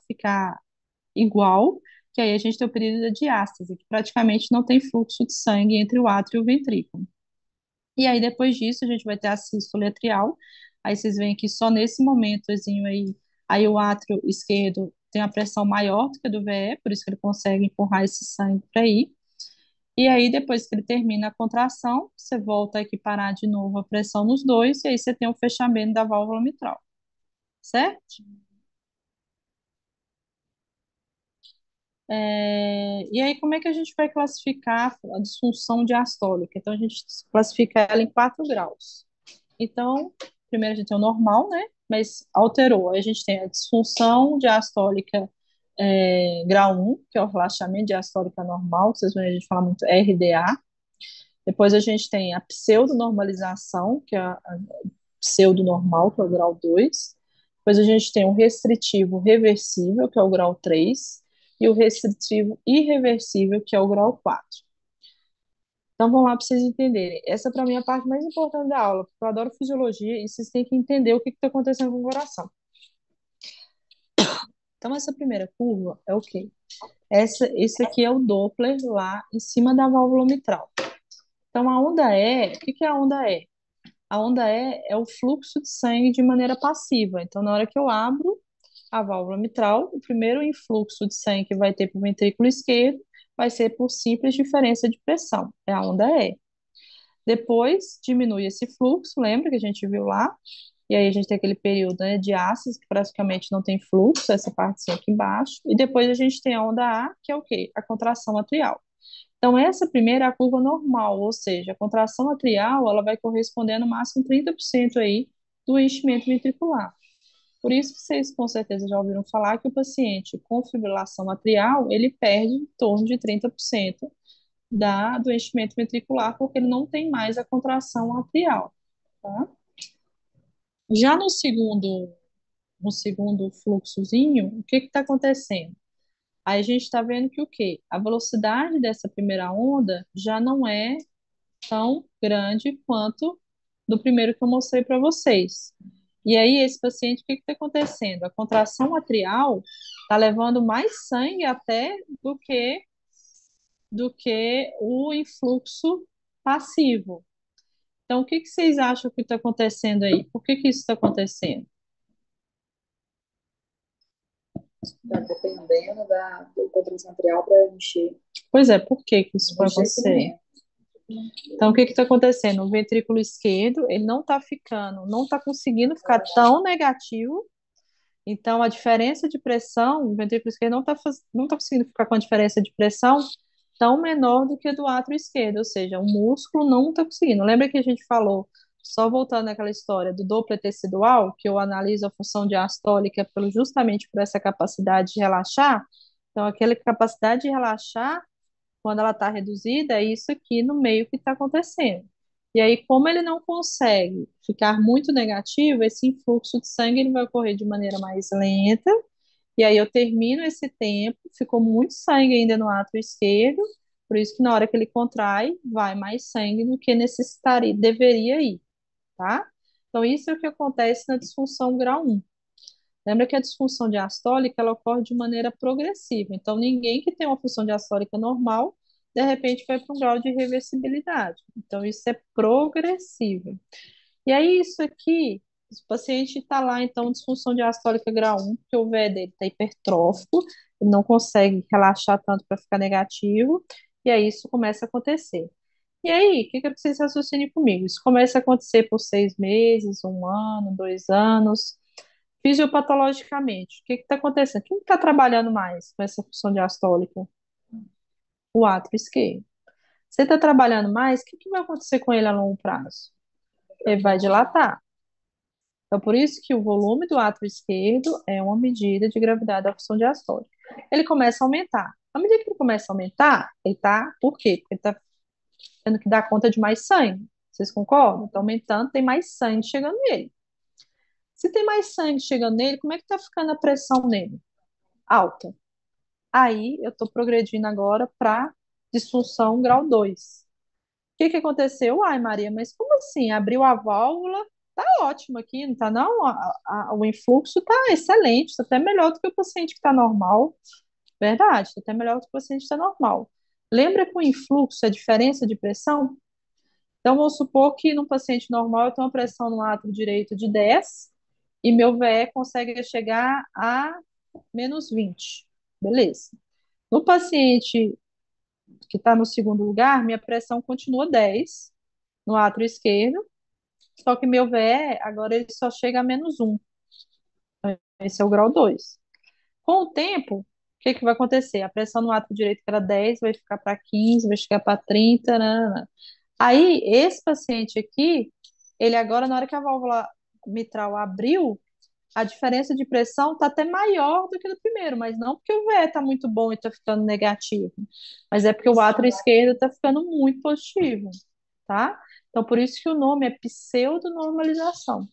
ficar igual, que aí a gente tem o período da diástase, que praticamente não tem fluxo de sangue entre o átrio e o ventrículo. E aí, depois disso, a gente vai ter a sístole atrial. Aí vocês veem que só nesse momentozinho aí o átrio esquerdo tem a pressão maior do que a do VE, por isso que ele consegue empurrar esse sangue para aí. E aí, depois que ele termina a contração, você volta a equiparar de novo a pressão nos dois, e aí você tem o fechamento da válvula mitral, certo? E aí, como é que a gente vai classificar a disfunção diastólica? Então, a gente classifica ela em 4 graus. Então, primeiro a gente tem o normal, né? Mas alterou. Aí a gente tem a disfunção diastólica grau 1, que é o relaxamento diastólico anormal, que vocês vão ver a gente fala muito RDA. Depois a gente tem a pseudonormalização, que é a pseudonormal, que é o grau 2. Depois a gente tem o restritivo reversível, que é o grau 3, e o restritivo irreversível, que é o grau 4. Então vamos lá para vocês entenderem. Essa para mim é a parte mais importante da aula, porque eu adoro fisiologia e vocês têm que entender o que está acontecendo com o coração. Então essa primeira curva é o quê? Esse aqui é o Doppler lá em cima da válvula mitral. Então a onda E, o que que a onda E? A onda E é o fluxo de sangue de maneira passiva. Então na hora que eu abro a válvula mitral, o primeiro influxo de sangue que vai ter para o ventrículo esquerdo vai ser por simples diferença de pressão. É a onda E. Depois diminui esse fluxo, lembra que a gente viu lá? E aí a gente tem aquele período, né, de ácidos, que praticamente não tem fluxo, essa partezinha aqui embaixo. E depois a gente tem a onda A, que é o quê? A contração atrial. Então, essa primeira é a curva normal, ou seja, a contração atrial, ela vai corresponder no máximo 30% aí do enchimento ventricular. Por isso que vocês com certeza já ouviram falar que o paciente com fibrilação atrial, ele perde em torno de 30% do enchimento ventricular, porque ele não tem mais a contração atrial, tá? Já no segundo fluxozinho, o que está acontecendo? Aí a gente está vendo que o quê? A velocidade dessa primeira onda já não é tão grande quanto do primeiro que eu mostrei para vocês. E aí, esse paciente, o que está acontecendo? A contração atrial está levando mais sangue até do que o influxo passivo. Então, o que que vocês acham que está acontecendo aí? Por que que isso está acontecendo? Tá dependendo do controle arterial para encher Pois é, por que que isso o vai acontecer? enchimento. Então, o que que está acontecendo? O ventrículo esquerdo, ele não está conseguindo ficar tão negativo. Então, a diferença de pressão, o ventrículo esquerdo não tá conseguindo ficar com a diferença de pressão tão menor do que a do átrio esquerdo, ou seja, o músculo não está conseguindo. Lembra que a gente falou, só voltando naquela história do Doppler tecidual, que eu analiso a função diastólica justamente por essa capacidade de relaxar? Então, aquela capacidade de relaxar, quando ela está reduzida, é isso aqui no meio que está acontecendo. E aí, como ele não consegue ficar muito negativo, esse influxo de sangue ele vai ocorrer de maneira mais lenta, e aí eu termino esse tempo, ficou muito sangue ainda no átrio esquerdo, por isso que na hora que ele contrai, vai mais sangue do que necessitaria, deveria ir, tá? Então, isso é o que acontece na disfunção grau 1. Lembra que a disfunção diastólica ela ocorre de maneira progressiva. Então, ninguém que tem uma função diastólica normal, de repente, vai para um grau de reversibilidade. Então, isso é progressivo. E aí, isso aqui, o paciente está lá, então, disfunção diastólica grau 1, porque o VE dele está hipertrófico, ele não consegue relaxar tanto para ficar negativo, e aí isso começa a acontecer. E aí, o que que eu preciso raciocinar comigo? Isso começa a acontecer por 6 meses, 1 ano, 2 anos. Fisiopatologicamente, o que está acontecendo? Quem está trabalhando mais com essa função diastólica? O átrio esquerdo. Você está trabalhando mais, o que que vai acontecer com ele a longo prazo? Ele vai dilatar. Então, por isso que o volume do átrio esquerdo é uma medida de gravidade da função diastólica. Ele começa a aumentar. À medida que ele começa a aumentar, ele está. Por quê? Porque ele está tendo que dar conta de mais sangue. Vocês concordam? Está aumentando, tem mais sangue chegando nele. Se tem mais sangue chegando nele, como é que está ficando a pressão nele? Alta. Aí eu estou progredindo agora para disfunção grau 2. O que que aconteceu? Ai, Maria, mas como assim? Abriu a válvula, tá ótimo aqui, não tá não? O influxo tá excelente, tá até melhor do que o paciente que tá normal. Verdade, tá até melhor do que o paciente que está normal. Lembra que o influxo é diferença de pressão? Então, vamos supor que no paciente normal eu tenho uma pressão no átrio direito de 10 e meu VE consegue chegar a -20. Beleza. No paciente que está no segundo lugar, minha pressão continua 10 no átrio esquerdo, só que meu VE agora ele só chega a -1. Esse é o grau 2. Com o tempo, o que que vai acontecer? A pressão no átrio direito, que era 10, vai ficar para 15, vai chegar para 30. Nanana. Aí, esse paciente aqui, ele agora, na hora que a válvula mitral abriu, a diferença de pressão está até maior do que no primeiro, mas não porque o VE está muito bom e está ficando negativo, mas é porque o átrio esquerdo está ficando muito positivo, tá? Então, por isso que o nome é pseudonormalização.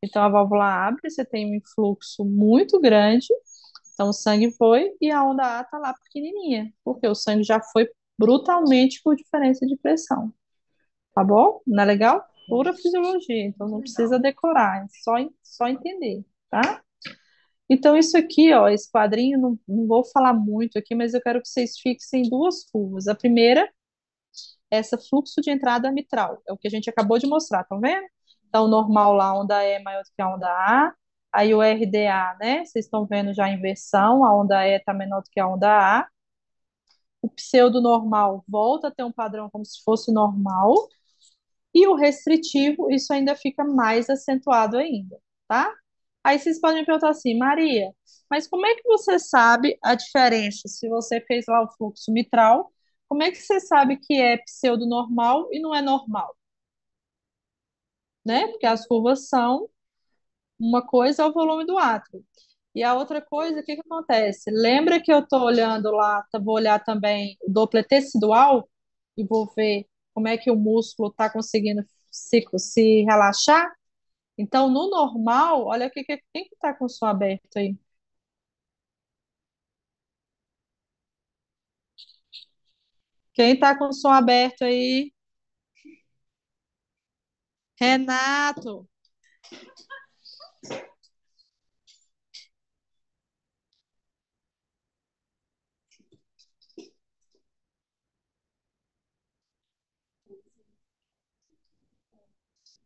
Então, a válvula abre, você tem um influxo muito grande, então o sangue foi e a onda A está lá pequenininha, porque o sangue já foi brutalmente por diferença de pressão. Tá bom? Não é legal? Pura fisiologia, então não precisa decorar, é só entender, tá? Então, isso aqui, ó, esse quadrinho, não vou falar muito aqui, mas eu quero que vocês fixem duas curvas. A primeira é essa fluxo de entrada mitral, é o que a gente acabou de mostrar, tá vendo? Então, normal lá, a onda E é maior do que a onda A, aí o RDA, né? Vocês estão vendo já a inversão, a onda E está menor do que a onda A. O pseudo normal volta a ter um padrão como se fosse normal, e o restritivo, isso ainda fica mais acentuado ainda, tá? Aí vocês podem me perguntar assim, Maria, mas como é que você sabe a diferença? Se você fez lá o fluxo mitral, como é que você sabe que é pseudonormal e não é normal, né? Porque as curvas são uma coisa é o volume do átrio. E a outra coisa, o que que acontece? Lembra que eu estou olhando lá, vou olhar também o Doppler tecidual e vou ver como é que o músculo está conseguindo se relaxar? Então, no normal, olha quem que está com o som aberto aí? Quem está com o som aberto aí? Renato.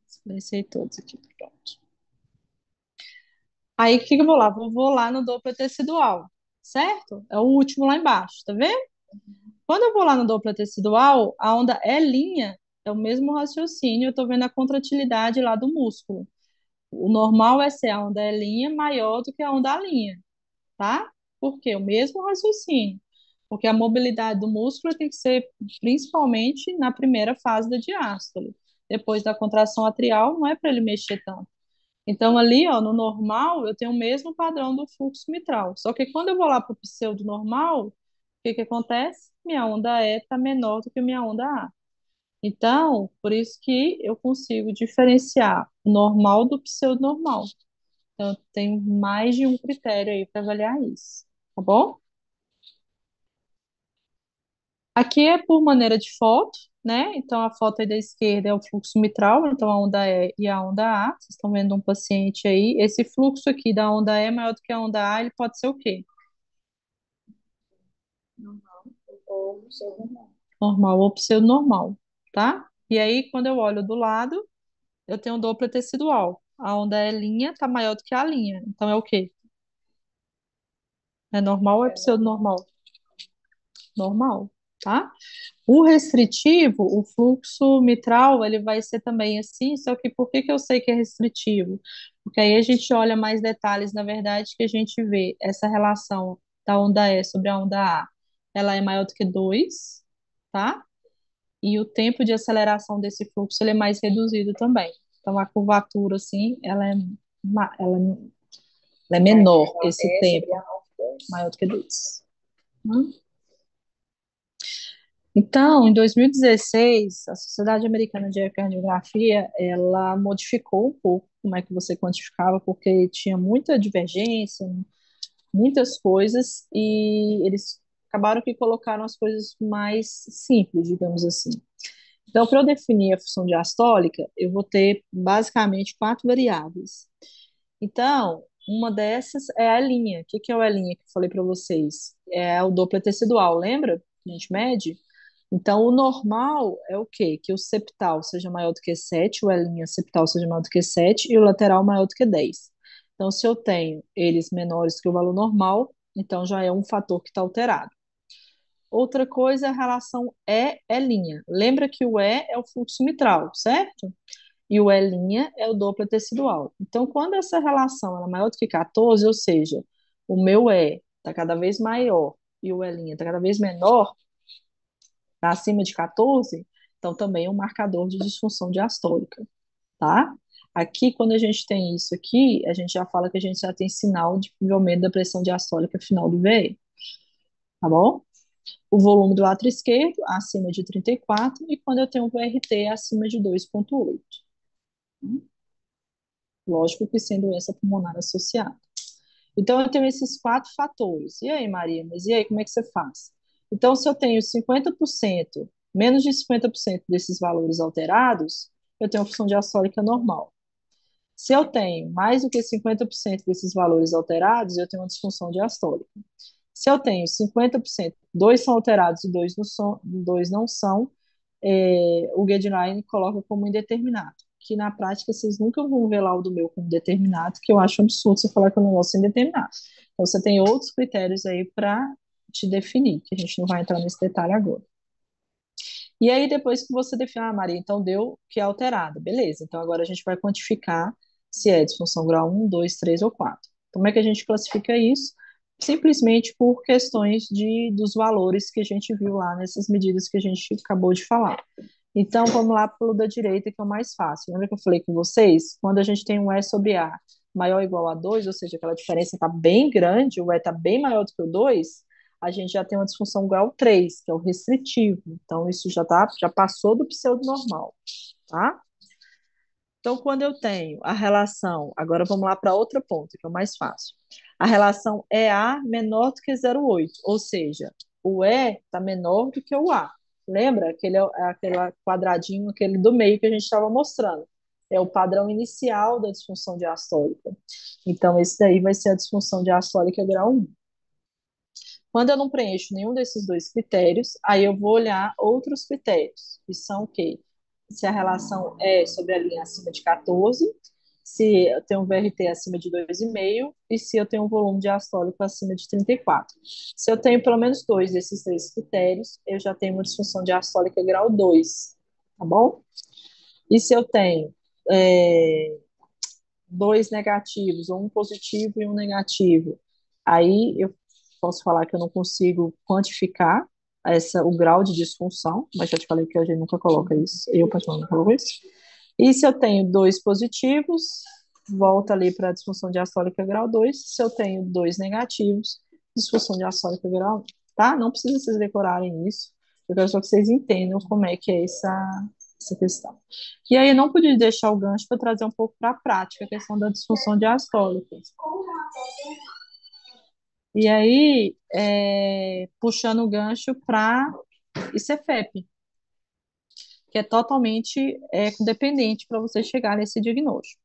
Silenciei todos aqui, pronto. Aí, o que que eu vou lá? Vou lá no Doppler tecidual, certo? É o último lá embaixo, tá vendo? Quando eu vou lá no Doppler tecidual, a onda é linha, é o mesmo raciocínio, eu estou vendo a contratilidade lá do músculo. O normal é ser a onda é linha maior do que a onda A linha, tá? Por quê? O mesmo raciocínio. Porque a mobilidade do músculo tem que ser principalmente na primeira fase da diástole. Depois da contração atrial, não é para ele mexer tanto. Então, ali, ó, no normal, eu tenho o mesmo padrão do fluxo mitral. Só que quando eu vou lá para o pseudo normal, o que que acontece? Minha onda E está menor do que minha onda A. Então, por isso que eu consigo diferenciar o normal do pseudo normal. Então, eu tenho mais de um critério aí para avaliar isso, tá bom? Aqui é por maneira de foto, né? Então, a foto aí da esquerda é o fluxo mitral, então a onda E e a onda A. Vocês estão vendo um paciente aí. Esse fluxo aqui da onda E é maior do que a onda A, ele pode ser o quê? Normal. Ou seu normal. Normal ou pseudonormal, tá? E aí, quando eu olho do lado, eu tenho Doppler tecidual. A onda E linha está maior do que a linha. Então, é o quê? É normal ou é É normal. pseudonormal? Normal, tá? O restritivo, o fluxo mitral, ele vai ser também assim, só que por que que eu sei que é restritivo? Porque aí a gente olha mais detalhes, na verdade, que a gente vê essa relação da onda E sobre a onda A, ela é maior do que 2, tá? E o tempo de aceleração desse fluxo, ele é mais reduzido também. Então, a curvatura, assim, ela é Vai menor, pegar esse é sobre tempo, a 9,2. maior do que 2. Então, em 2016, a Sociedade Americana de Ecocardiografia, ela modificou um pouco como é que você quantificava, porque tinha muita divergência, muitas coisas, e eles acabaram que colocaram as coisas mais simples, digamos assim. Então, para eu definir a função diastólica, eu vou ter basicamente quatro variáveis. Então, uma dessas é a linha. O que que é a linha que eu falei para vocês? É o Doppler tecidual, lembra? A gente mede? Então, o normal é o quê? Que o septal seja maior do que 7, o L' septal seja maior do que 7 e o lateral maior do que 10. Então, se eu tenho eles menores que o valor normal, então já é um fator que está alterado. Outra coisa é a relação E'. Lembra que o E é o fluxo mitral, certo? E o E' é o Doppler tecidual. Então, quando essa relação ela é maior do que 14, ou seja, o meu E está cada vez maior e o E' está cada vez menor, está acima de 14, então também é um marcador de disfunção diastólica, tá? Aqui, quando a gente tem isso aqui, a gente já fala que a gente já tem sinal de aumento da pressão diastólica final do VE, tá bom? O volume do átrio esquerdo acima de 34 e quando eu tenho um VRT acima de 2,8. Lógico que sem doença pulmonar associada. Então, eu tenho esses quatro fatores. E aí, Maria, mas e aí, como é que você faz? Então, se eu tenho 50%, menos de 50% desses valores alterados, eu tenho a função diastólica normal. Se eu tenho mais do que 50% desses valores alterados, eu tenho uma disfunção diastólica. Se eu tenho 50%, dois são alterados e dois não são, o guideline coloca como indeterminado, que na prática vocês nunca vão ver lá o do meu como determinado, que eu acho absurdo você falar que é um negócio indeterminado. Então você tem outros critérios aí para te definir, que a gente não vai entrar nesse detalhe agora. E aí, depois que você define, Maria, então deu que é alterada, beleza. Então agora a gente vai quantificar se é disfunção grau 1, 2, 3 ou 4. Como é que a gente classifica isso? Simplesmente por questões dos valores que a gente viu lá nessas medidas que a gente acabou de falar. Então, vamos lá para o da direita, que é o mais fácil. Lembra que eu falei com vocês? Quando a gente tem um E sobre A maior ou igual a 2, ou seja, aquela diferença está bem grande, o E está bem maior do que o 2, a gente já tem uma disfunção grau 3, que é o restritivo. Então, isso já passou do pseudo-normal, tá? Então, quando eu tenho a relação, agora vamos lá para outra ponta, que é o mais fácil. A relação EA menor do que 0,8, ou seja, o E está menor do que o A. Lembra? Aquele quadradinho, aquele do meio que a gente estava mostrando. É o padrão inicial da disfunção diastólica. Então, esse daí vai ser a disfunção diastólica grau 1. Quando eu não preencho nenhum desses dois critérios, aí eu vou olhar outros critérios, que são o quê? Se a relação é sobre a linha acima de 14, se eu tenho um VRT acima de 2,5 e se eu tenho um volume diastólico acima de 34. Se eu tenho pelo menos dois desses três critérios, eu já tenho uma disfunção diastólica grau 2, tá bom? E se eu tenho dois negativos, ou um positivo e um negativo, aí eu posso falar que eu não consigo quantificar o grau de disfunção, mas já te falei que a gente nunca coloca isso, eu particularmente não coloco isso. E se eu tenho dois positivos, volta ali para a disfunção diastólica grau 2. Se eu tenho dois negativos, disfunção diastólica grau 1, tá? Não precisa vocês decorarem isso, eu quero só que vocês entendam como é que é essa questão. E aí eu não podia deixar o gancho para trazer um pouco para a prática a questão da disfunção diastólica. E aí, puxando o gancho para ICFEP, que é totalmente dependente para você chegar nesse diagnóstico.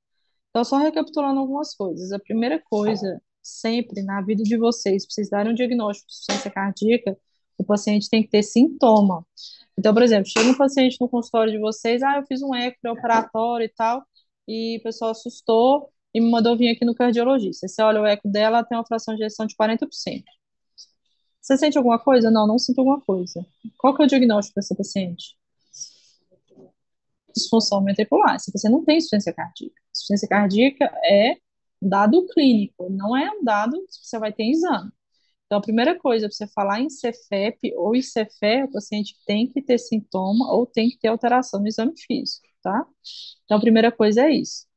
Então, só recapitulando algumas coisas. A primeira coisa, sempre na vida de vocês, precisarem um diagnóstico de insuficiência cardíaca, o paciente tem que ter sintoma. Então, por exemplo, chega um paciente no consultório de vocês, eu fiz um eco pré-operatório e tal, e o pessoal assustou e me mandou vir aqui no cardiologista. Você olha o eco dela, ela tem uma fração de ejeção de 40%. Você sente alguma coisa? Não, não sinto alguma coisa. Qual que é o diagnóstico dessa paciente? Disfunção ventricular. Essa paciente não tem insuficiência cardíaca. Insuficiência cardíaca é um dado clínico, não é um dado que você vai ter em exame. Então, a primeira coisa, para você falar em CFEP ou em CFE, o paciente tem que ter sintoma ou tem que ter alteração no exame físico, tá? Então, a primeira coisa é isso.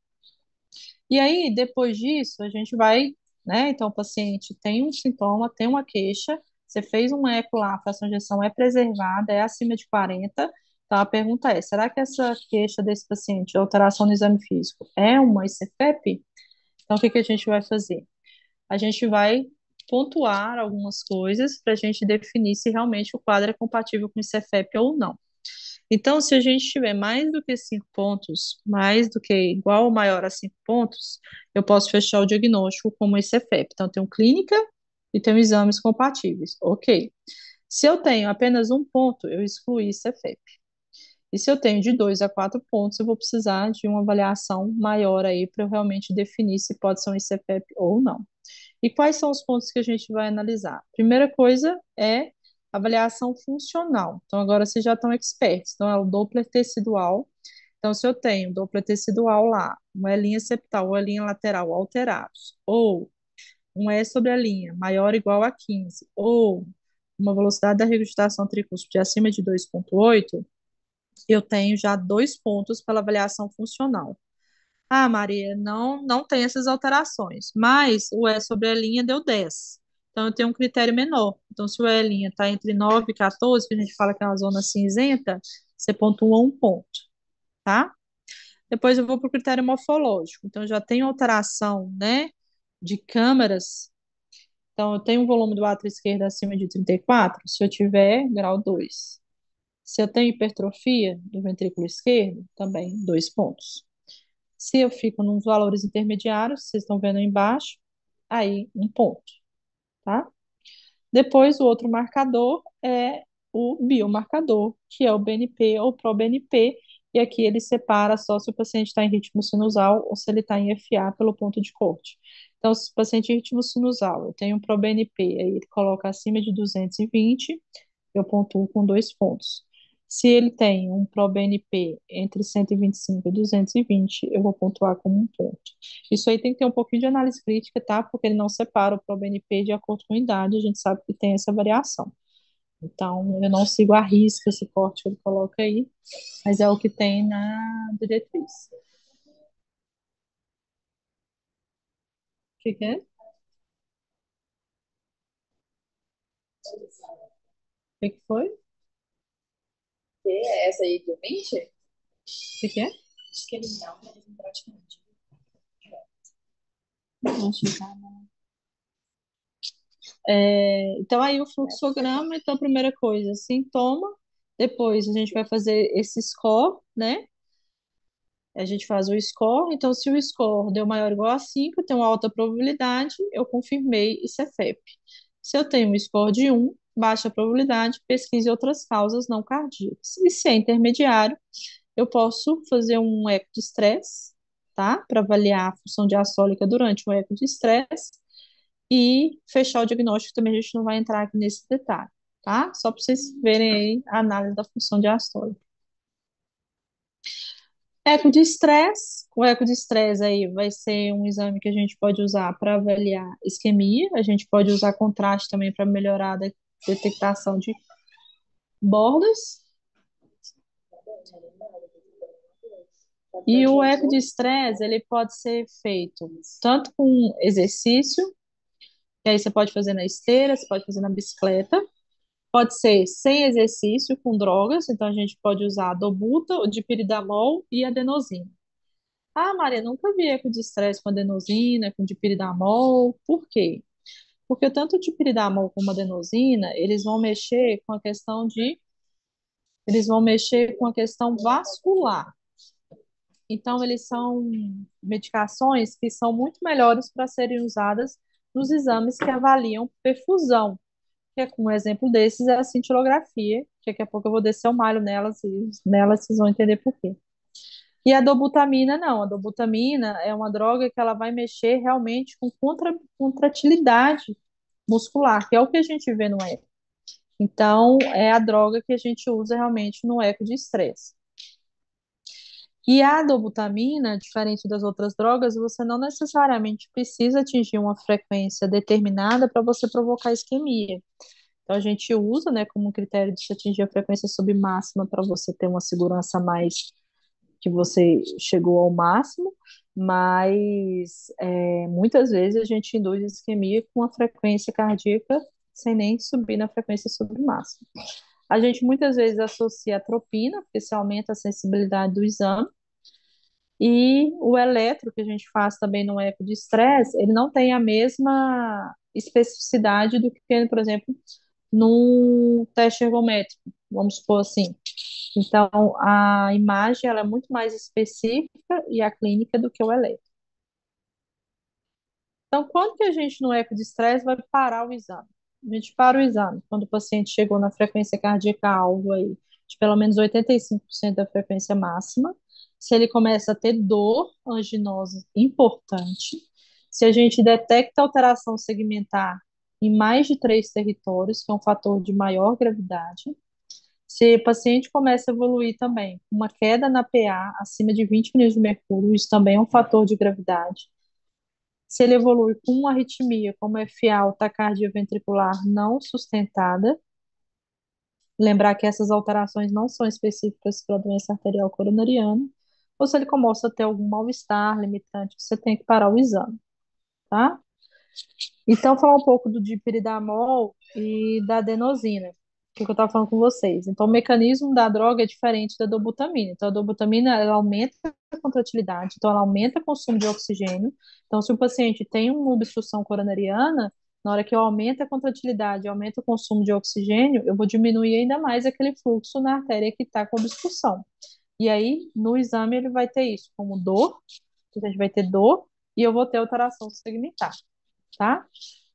E aí, depois disso, a gente vai, né? Então, o paciente tem um sintoma, tem uma queixa, você fez um eco lá, a fração de ejeção é preservada, é acima de 40. Então, a pergunta é: será que essa queixa desse paciente, de alteração no exame físico, é uma ICFEP? Então, o que que a gente vai fazer? A gente vai pontuar algumas coisas para a gente definir se realmente o quadro é compatível com ICFEP ou não. Então, se a gente tiver mais do que 5 pontos, mais do que igual ou maior a 5 pontos, eu posso fechar o diagnóstico como ICFEP. Então, eu tenho clínica e tenho exames compatíveis. Ok. Se eu tenho apenas 1 ponto, eu excluí ICFEP. E se eu tenho de 2 a 4 pontos, eu vou precisar de uma avaliação maior aí para eu realmente definir se pode ser um ICFEP ou não. E quais são os pontos que a gente vai analisar? Primeira coisa é avaliação funcional. Então, agora vocês já estão expertos. Então, é o Doppler tecidual. Então, se eu tenho Doppler tecidual lá, uma linha septal ou linha lateral alterados, ou um E sobre a linha maior ou igual a 15, ou uma velocidade da regurgitação tricúspide acima de 2,8, eu tenho já 2 pontos pela avaliação funcional. Ah, Maria, não tem essas alterações, mas o E sobre a linha deu 10. Então, eu tenho um critério menor. Então, se o E' está entre 9 e 14, que a gente fala que é uma zona cinzenta, você pontua 1 ponto, tá? Depois eu vou para o critério morfológico. Então, eu já tenho alteração, né, de câmaras. Então, eu tenho um volume do átrio esquerdo acima de 34, se eu tiver grau 2. Se eu tenho hipertrofia do ventrículo esquerdo, também 2 pontos. Se eu fico nos valores intermediários, vocês estão vendo aí embaixo, aí 1 ponto, tá? Depois, o outro marcador é o biomarcador, que é o BNP ou proBNP, e aqui ele separa só se o paciente está em ritmo sinusal ou se ele está em FA pelo ponto de corte. Então, se o paciente em ritmo sinusal, eu tenho um proBNP, aí ele coloca acima de 220, eu pontuo com 2 pontos. Se ele tem um ProBNP entre 125 e 220, eu vou pontuar como 1 ponto. Isso aí tem que ter um pouquinho de análise crítica, tá? Porque ele não separa o ProBNP de acordo com a idade, a gente sabe que tem essa variação. Então, eu não sigo a risca esse corte que ele coloca aí, mas é o que tem na diretriz. O que que é? O que que foi? O Que é essa aí de 20? que que é? Acho que ele não, mas praticamente. Não chegar, não. Então, aí o fluxograma, então, a primeira coisa, sintoma, depois a gente vai fazer esse score, né? A gente faz o score, então, se o score deu maior ou igual a 5, tem uma alta probabilidade, eu confirmei isso é FEP. Se eu tenho um score de 1, baixa probabilidade, pesquise outras causas não cardíacas. E se é intermediário, eu posso fazer um eco de estresse, tá? Para avaliar a função diastólica durante o eco de estresse e fechar o diagnóstico também, a gente não vai entrar aqui nesse detalhe, tá? Só para vocês verem aí a análise da função diastólica. Eco de estresse, o eco de estresse aí vai ser um exame que a gente pode usar para avaliar isquemia, a gente pode usar contraste também para melhorar a detectação de bordas. E o eco de estresse, ele pode ser feito tanto com exercício, que aí você pode fazer na esteira, você pode fazer na bicicleta, pode ser sem exercício, com drogas, então a gente pode usar dobuta, o dipiridamol e adenosina. Ah, Maria, nunca vi eco de estresse com adenosina, com dipiridamol. Por quê? Porque tanto o dipiridamol como a adenosina, eles vão mexer com a questão vascular. Então, eles são medicações que são muito melhores para serem usadas nos exames que avaliam perfusão, que é um exemplo desses é a cintilografia, que daqui a pouco eu vou descer o malho nelas e nelas vocês vão entender por quê. E a dobutamina, não. A dobutamina é uma droga que ela vai mexer realmente com contratilidade muscular, que é o que a gente vê no eco. Então, é a droga que a gente usa realmente no eco de estresse. E a dobutamina, diferente das outras drogas, você não necessariamente precisa atingir uma frequência determinada para você provocar isquemia. Então, a gente usa, né, como um critério de se atingir a frequência submáxima para você ter uma segurança mais que você chegou ao máximo, mas muitas vezes a gente induz isquemia com a frequência cardíaca sem nem subir na frequência submáxima. A gente muitas vezes associa a tropina, porque se aumenta a sensibilidade do exame, e o eletro, que a gente faz também no eco de estresse, ele não tem a mesma especificidade do que, por exemplo, num teste ergométrico, vamos supor assim. Então, a imagem ela é muito mais específica e a clínica do que o eletro. Então, quando que a gente, no eco de estresse, vai parar o exame? A gente para o exame quando o paciente chegou na frequência cardíaca alvo aí, de pelo menos 85% da frequência máxima, se ele começa a ter dor anginosa importante, se a gente detecta alteração segmentar em mais de 3 territórios, que é um fator de maior gravidade, se o paciente começa a evoluir também, uma queda na PA acima de 20 milímetros de mercúrio, isso também é um fator de gravidade. Se ele evolui com uma arritmia, como FA, taquicardia ventricular não sustentada, lembrar que essas alterações não são específicas para a doença arterial coronariana, ou se ele começa a ter algum mal-estar limitante, você tem que parar o exame, tá? Então, falar um pouco do dipiridamol e da adenosina, que eu estava falando com vocês. Então, o mecanismo da droga é diferente da dobutamina. Então, a dobutamina, ela aumenta a contratilidade, então ela aumenta o consumo de oxigênio. Então, se o paciente tem uma obstrução coronariana, na hora que eu aumento a contratilidade, aumento o consumo de oxigênio, eu vou diminuir ainda mais aquele fluxo na artéria que está com obstrução. E aí, no exame, ele vai ter isso, como dor, a gente vai ter dor, e eu vou ter alteração segmentar, tá?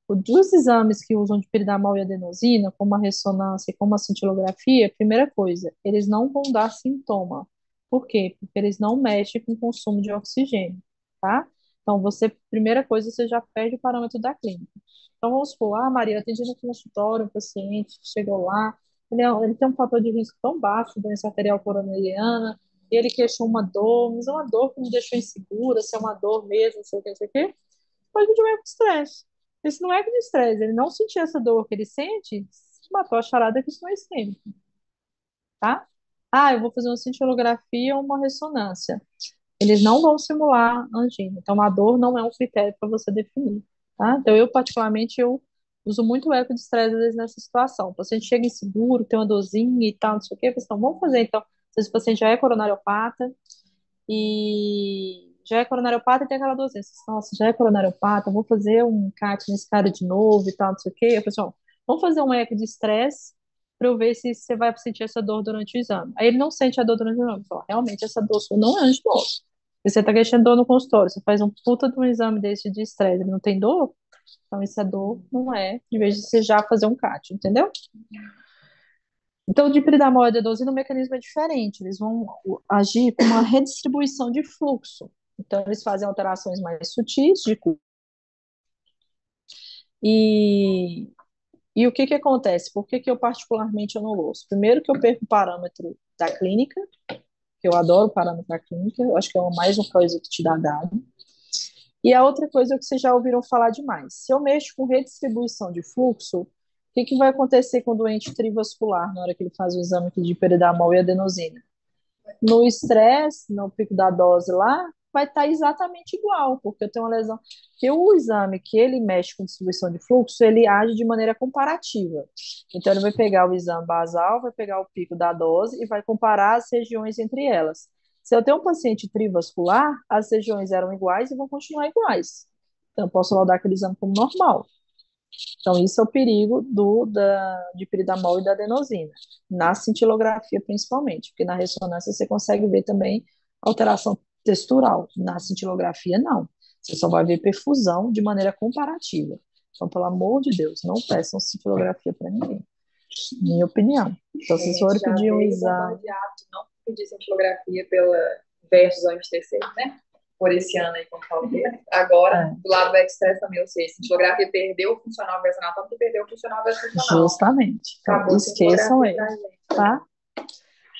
Dos exames que usam de piridamol e adenosina, como a ressonância e como a cintilografia, primeira coisa, eles não vão dar sintoma. Por quê? Porque eles não mexem com o consumo de oxigênio, tá? Então, você, primeira coisa, você já perde o parâmetro da clínica. Então, vamos supor, Maria, atendi no consultório um paciente que chegou lá, ele tem um fator de risco tão baixo, doença arterial coronariana, e ele queixou uma dor, mas é uma dor que me deixou insegura, se é uma dor mesmo, não sei o que, não sei o que, pode vir com estresse. Isso não é de estresse, ele não sentir essa dor que ele sente, matou a charada que isso não é isquêmico, tá? Ah, eu vou fazer uma cintilografia ou uma ressonância. Eles não vão simular angina, então a dor não é um critério para você definir, tá? Então eu, particularmente, eu uso muito o eco de estresse às vezes nessa situação. O paciente chega inseguro, tem uma dorzinha e tal, não sei o quê, eu falo, então, vamos fazer, então, se esse paciente já é coronariopata, e já é coronariopata e tem aquela doença. Nossa, já é coronariopata, vou fazer um CAT nesse cara de novo e tal, não sei o quê. Eu falei assim, ó, vamos fazer um eco de estresse para eu ver se você vai sentir essa dor durante o exame. Aí ele não sente a dor durante o exame. Eu falo, realmente essa dor sua não é angiose. Se você tá queixando dor no consultório, você faz um puta de um exame desse de estresse, ele não tem dor, então essa dor não é, de vez de você já fazer um CAT, entendeu? Então, o dipridamol e a adenosina, o mecanismo é diferente. Eles vão agir com uma redistribuição de fluxo. Então, eles fazem alterações mais sutis de curso. E, e o que que acontece? Por que que eu particularmente eu não ouço? Primeiro que eu perco o parâmetro da clínica, que eu adoro o parâmetro da clínica, eu acho que é mais uma coisa que te dá dado. E a outra coisa é que vocês já ouviram falar demais. Se eu mexo com redistribuição de fluxo, o que que vai acontecer com o doente trivascular na hora que ele faz o exame de dipridamol e adenosina? No estresse, no pico da dose lá, vai estar exatamente igual, porque eu tenho uma lesão. Porque o exame que ele mexe com distribuição de fluxo, ele age de maneira comparativa. Então, ele vai pegar o exame basal, vai pegar o pico da dose e vai comparar as regiões entre elas. Se eu tenho um paciente trivascular, as regiões eram iguais e vão continuar iguais. Então, eu posso laudar aquele exame como normal. Então, isso é o perigo de piridamol e da adenosina, na cintilografia principalmente, porque na ressonância você consegue ver também alteração textural, na cintilografia não. Você só vai ver perfusão de maneira comparativa. Então, pelo amor de Deus, não peçam cintilografia para ninguém, minha opinião. Então, A se vocês gente forem já pedir um veio exame, bombardeado de não pedir cintilografia pela versus antes TC, né? Por esse ano aí, como falei. Agora, é, do lado do Express também, ou seja, cintilografia perdeu o funcional versus anatômico e perdeu o funcional versus funcional. justamente. Então, Acabou a esqueçam cintilografia ele, pra gente. tá?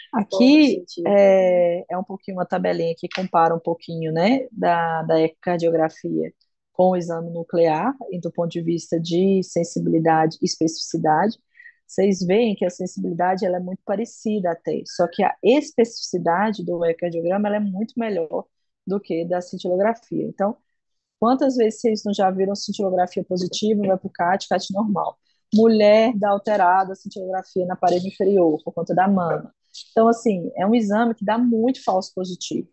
Todo Aqui sentido. é um pouquinho uma tabelinha que compara um pouquinho, né, da ecocardiografia com o exame nuclear, e do ponto de vista de sensibilidade e especificidade. Vocês veem que a sensibilidade ela é muito parecida até, só que a especificidade do ecocardiograma ela é muito melhor do que da cintilografia. Então, quantas vezes vocês não já viram cintilografia positiva, vai para o CAT, CAT normal? Mulher dá alterada cintilografia na parede inferior, por conta da mama. Então, assim, é um exame que dá muito falso positivo,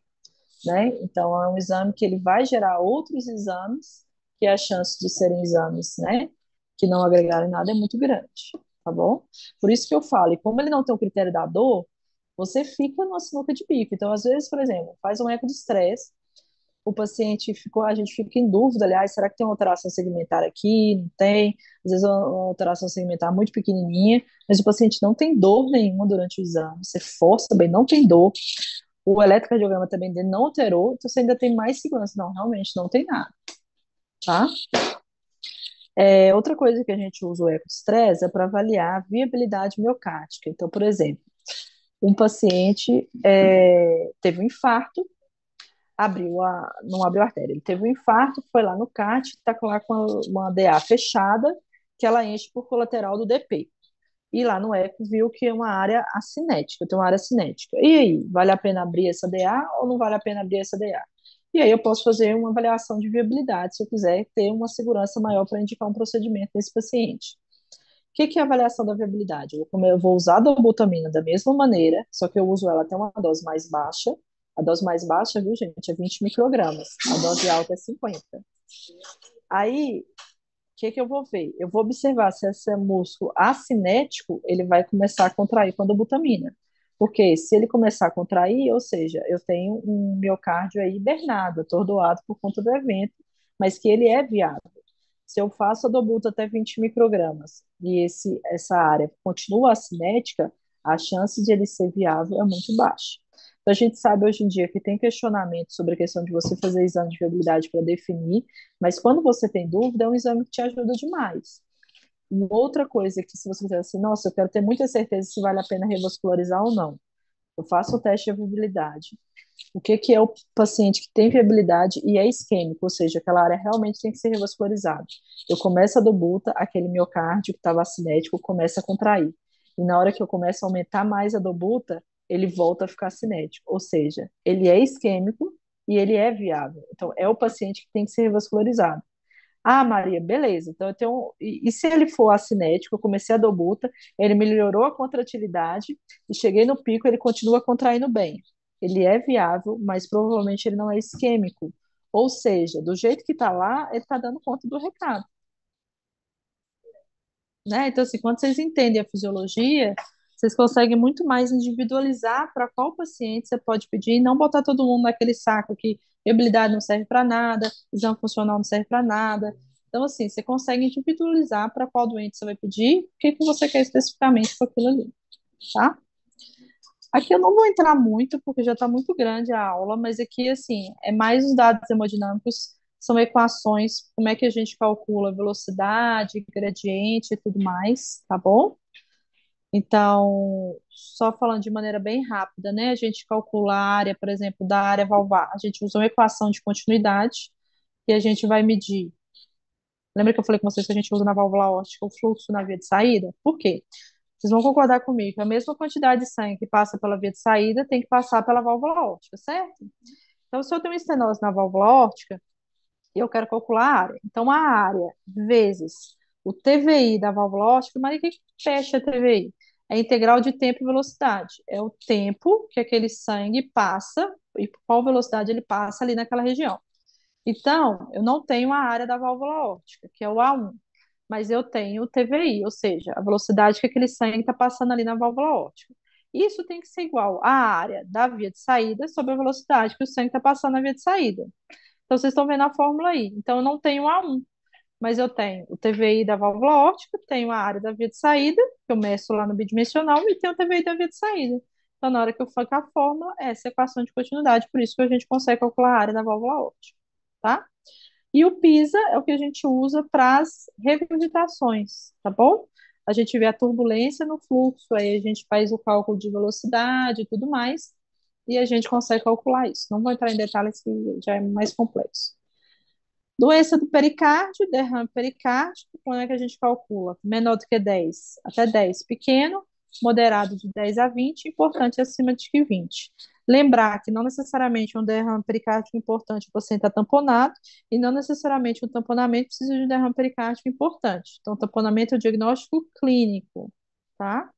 né? Então, é um exame que ele vai gerar outros exames, que a chance de serem exames, né, que não agregarem nada é muito grande, tá bom? Por isso que eu falo, e como ele não tem o critério da dor, você fica numa sinuca de bico. Então, às vezes, por exemplo, faz um eco de estresse, o paciente ficou, a gente fica em dúvida, aliás, será que tem uma alteração segmentar aqui? Não tem. Às vezes uma alteração segmentar muito pequenininha, mas o paciente não tem dor nenhuma durante o exame. Você força também, não tem dor. O eletrocardiograma também dele não alterou, então você ainda tem mais segurança. Não, realmente não tem nada, tá? Outra coisa que a gente usa o ecostresse é para avaliar a viabilidade miocárdica. Então, por exemplo, um paciente teve um infarto, não abriu a artéria, ele teve um infarto, foi lá no CAT, está lá com uma DA fechada, que ela enche por colateral do DP. E lá no eco viu que é uma área acinética, tem uma área cinética. E aí, vale a pena abrir essa DA ou não vale a pena abrir essa DA? E aí eu posso fazer uma avaliação de viabilidade, se eu quiser ter uma segurança maior para indicar um procedimento nesse paciente. O que é a avaliação da viabilidade? Eu vou usar a dobutamina da mesma maneira, só que eu uso ela até uma dose mais baixa. A dose mais baixa, viu, gente, é 20 microgramas. A dose alta é 50. Aí, o que eu vou ver? Eu vou observar se esse músculo acinético, ele vai começar a contrair com a dobutamina. Porque se ele começar a contrair, ou seja, eu tenho um miocárdio aí hibernado, atordoado por conta do evento, mas que ele é viável. Se eu faço a dobuta até 20 microgramas e essa área continua acinética, a chance de ele ser viável é muito baixa. Então, a gente sabe hoje em dia que tem questionamento sobre a questão de você fazer exame de viabilidade para definir, mas quando você tem dúvida, é um exame que te ajuda demais. Uma outra coisa que, se você quiser assim, nossa, eu quero ter muita certeza se vale a pena revascularizar ou não, eu faço o teste de viabilidade. O que é o paciente que tem viabilidade e é isquêmico, ou seja, aquela área realmente tem que ser revascularizada. Eu começo a dobuta, aquele miocárdio que estava cinético começa a contrair. E na hora que eu começo a aumentar mais a dobuta, ele volta a ficar cinético, ou seja, ele é isquêmico e ele é viável. Então, é o paciente que tem que ser revascularizado. Ah, Maria, beleza. Então eu tenho. E se ele for acinético, eu comecei a dobuta, ele melhorou a contratilidade e cheguei no pico, ele continua contraindo bem. Ele é viável, mas provavelmente ele não é isquêmico. Ou seja, do jeito que está lá, ele está dando conta do recado, né? Então, assim, quando vocês entendem a fisiologia, vocês conseguem muito mais individualizar para qual paciente você pode pedir e não botar todo mundo naquele saco que viabilidade não serve para nada, exame funcional não serve para nada. Então, assim, você consegue individualizar para qual doente você vai pedir, o que que você quer especificamente com aquilo ali, tá? Aqui eu não vou entrar muito, porque já está muito grande a aula, mas aqui, assim, é mais os dados hemodinâmicos, são equações, como é que a gente calcula velocidade, gradiente e tudo mais, tá bom? Então, só falando de maneira bem rápida, né? A gente calcula a área, por exemplo, da área valvar, a gente usa uma equação de continuidade e a gente vai medir. Lembra que eu falei com vocês que a gente usa na válvula aórtica o fluxo na via de saída? Por quê? Vocês vão concordar comigo que a mesma quantidade de sangue que passa pela via de saída tem que passar pela válvula aórtica, certo? Então, se eu tenho uma estenose na válvula aórtica, eu quero calcular a área. Então, a área vezes o TVI da válvula aórtica, mas o que fecha a TVI? É a integral de tempo e velocidade. É o tempo que aquele sangue passa e por qual velocidade ele passa ali naquela região. Então, eu não tenho a área da válvula aórtica, que é o A1, mas eu tenho o TVI, ou seja, a velocidade que aquele sangue está passando ali na válvula aórtica. Isso tem que ser igual à área da via de saída sobre a velocidade que o sangue está passando na via de saída. Então, vocês estão vendo a fórmula aí. Então, eu não tenho A1, mas eu tenho o TVI da válvula aórtica, tenho a área da via de saída, que eu meço lá no bidimensional, e tenho o TVI da via de saída. Então, na hora que eu for com a fórmula, essa é a equação de continuidade, por isso que a gente consegue calcular a área da válvula aórtica, tá? E o PISA é o que a gente usa para as revisitações, tá bom? A gente vê a turbulência no fluxo, aí a gente faz o cálculo de velocidade e tudo mais, e a gente consegue calcular isso. Não vou entrar em detalhes que já é mais complexo. Doença do pericárdio, derrame pericárdico, como é que a gente calcula? Menor do que 10 até 10, pequeno, moderado de 10 a 20, importante acima de 20. Lembrar que não necessariamente um derrame pericárdico importante o paciente está tamponado, e não necessariamente um tamponamento precisa de um derrame pericárdico importante. Então, tamponamento é o diagnóstico clínico, tá?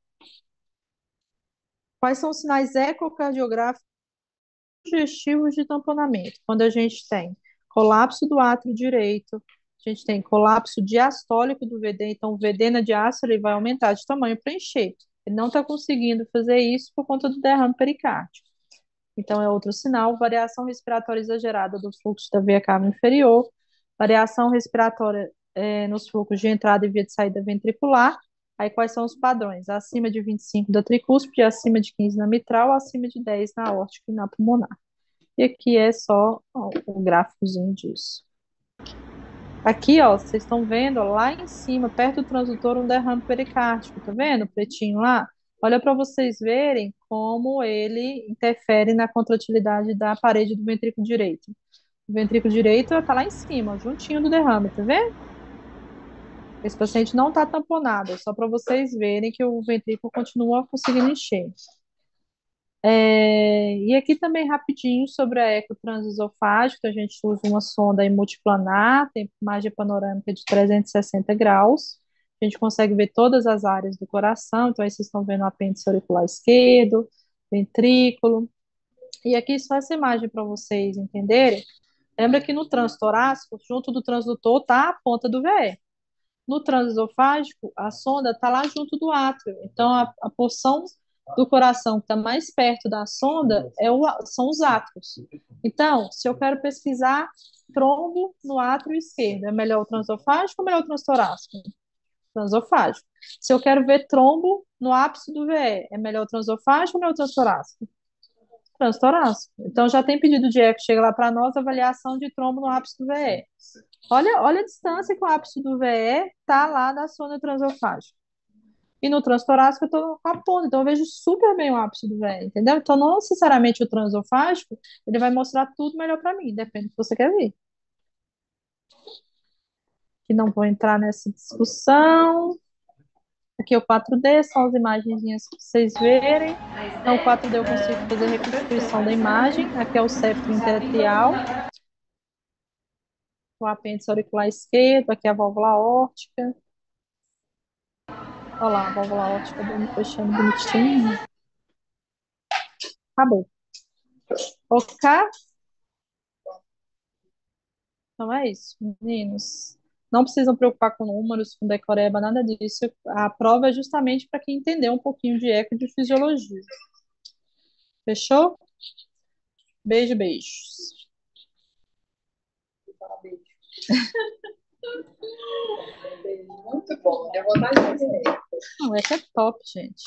Quais são os sinais ecocardiográficos sugestivos de tamponamento? Quando a gente tem colapso do átrio direito, a gente tem colapso diastólico do VD, então o VD na diástole ele vai aumentar de tamanho para encher. Ele não está conseguindo fazer isso por conta do derrame pericárdico. Então, é outro sinal, variação respiratória exagerada do fluxo da veia cava inferior, variação respiratória nos fluxos de entrada e via de saída ventricular. Aí, quais são os padrões? Acima de 25 da tricúspide, acima de 15 na mitral, acima de 10 na aórtica e na pulmonar. E aqui é só ó, um gráficozinho disso. Aqui, ó, vocês estão vendo, ó, lá em cima, perto do transdutor, um derrame pericárdico, tá vendo? O pretinho lá. Olha para vocês verem como ele interfere na contratilidade da parede do ventrículo direito. O ventrículo direito está lá em cima, ó, juntinho do derrame, tá vendo? Esse paciente não está tamponado, é só para vocês verem que o ventrículo continua conseguindo encher. E aqui também rapidinho sobre a eco transesofágica, a gente usa uma sonda em multiplanar, tem margem panorâmica de 360 graus, a gente consegue ver todas as áreas do coração, então aí vocês estão vendo o apêndice auricular esquerdo, ventrículo, e aqui só essa imagem para vocês entenderem. Lembra que no transtorácico, junto do transdutor, tá a ponta do VE. No transesofágico, a sonda está lá junto do átrio. Então, a porção do coração que está mais perto da sonda são os átrios. Então, se eu quero pesquisar trombo no átrio esquerdo, é melhor o transesofágico ou melhor o transtorácico? Transesofágico. Se eu quero ver trombo no ápice do VE, é melhor o transesofágico ou melhor o transtorácico? Transtorácico. Então, já tem pedido de eco, chega lá para nós, avaliação de trombo no ápice do VE. Olha a distância que o ápice do VE está lá da zona transofágica. E no transtorácico eu estou com a ponta, então eu vejo super bem o ápice do VE, entendeu? Então, não necessariamente o transofágico, ele vai mostrar tudo melhor para mim, depende do que você quer ver. Que não vou entrar nessa discussão. Aqui é o 4D, são as imagenzinhas para vocês verem. Então, o 4D eu consigo fazer reconstituição da imagem. Aqui é o septo interatrial, o apêndice auricular esquerdo, aqui é a válvula aórtica. Olha lá, a válvula aórtica dele fechando bonitinho. Acabou. Ok? Então é isso, meninos. Não precisam preocupar com números, com decoreba, nada disso. A prova é justamente para quem entendeu um pouquinho de eco e de fisiologia. Fechou? Beijo, beijos. Muito bom. Eu vou estar de fazer. Não, eco é top, gente.